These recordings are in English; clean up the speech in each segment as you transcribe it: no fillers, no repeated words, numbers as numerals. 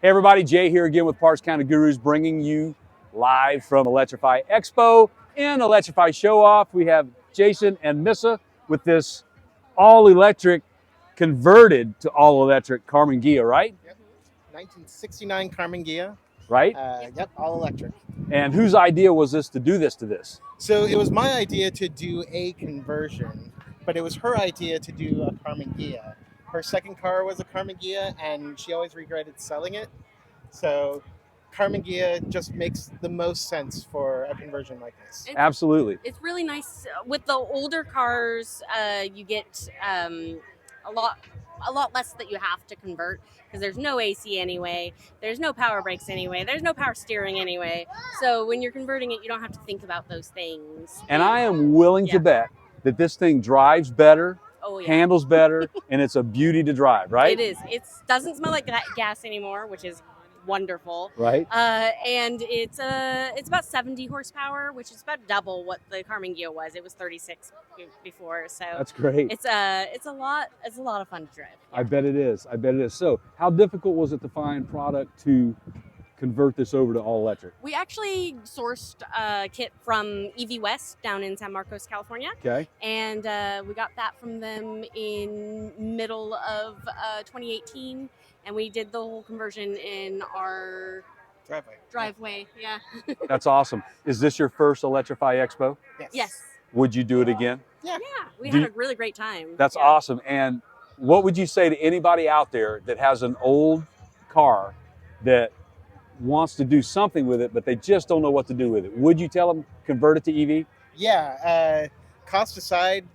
Hey everybody, Jay here again with Parts Counter Gurus, bringing you live from Electrify Expo and Electrify Show Off. We have Jason and Missa with this all-electric, converted to all-electric Karmann Ghia, right? Yep. 1969 Karmann Ghia. Right? Yep, all electric. And whose idea was this to do this? So it was my idea to do a conversion, but it was her idea to do a Karmann Ghia. Her second car was a Karmann Ghia, and she always regretted selling it. So Karmann Ghia just makes the most sense for a conversion like this. Absolutely. It's really nice. With the older cars, you get a lot less that you have to convert because there's no AC anyway, there's no power brakes anyway, there's no power steering anyway. So when you're converting it, you don't have to think about those things. And I am willing to bet that this thing drives better, handles better, and it's a beauty to drive, right? It is. It doesn't smell like gas anymore, which is wonderful. Right. And it's about 70 horsepower, which is about double what the Karmann Ghia was. It was 36 before, so that's great. It's a lot of fun to drive. Yeah. I bet it is. So how difficult was it to find product to convert this over to all electric? We actually sourced a kit from evwest down in San Marcos, California. Okay. And we got that from them in middle of 2018. And we did the whole conversion in our driveway. Yeah. That's awesome. Is this your first Electrify Expo? Yes. Would you do it again? Yeah. We had a really great time. That's awesome. And what would you say to anybody out there that has an old car that wants to do something with it, but they just don't know what to do with it? Would you tell them convert it to EV? Yeah. Cost aside,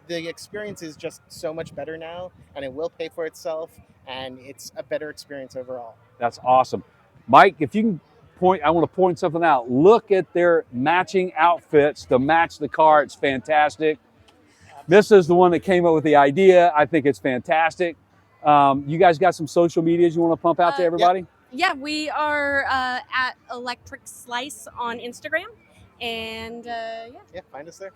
the experience is just so much better now, and it will pay for itself, and it's a better experience overall. That's awesome. Mike, if you can point, I want to point something out. Look at their matching outfits to match the car. It's fantastic. This is the one that came up with the idea. I think it's fantastic. You guys got some social medias you want to pump out to everybody? Yeah, we are at Electric Slice on Instagram. And find us there.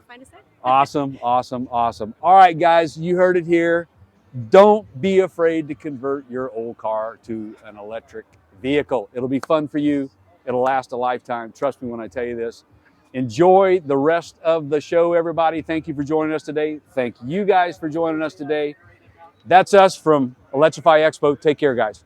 Awesome. All right, guys, you heard it here. Don't be afraid to convert your old car to an electric vehicle. It'll be fun for you. It'll last a lifetime. Trust me when I tell you this. Enjoy the rest of the show, everybody. Thank you for joining us today. Thank you guys for joining us today. That's us from Electrify Expo. Take care, guys.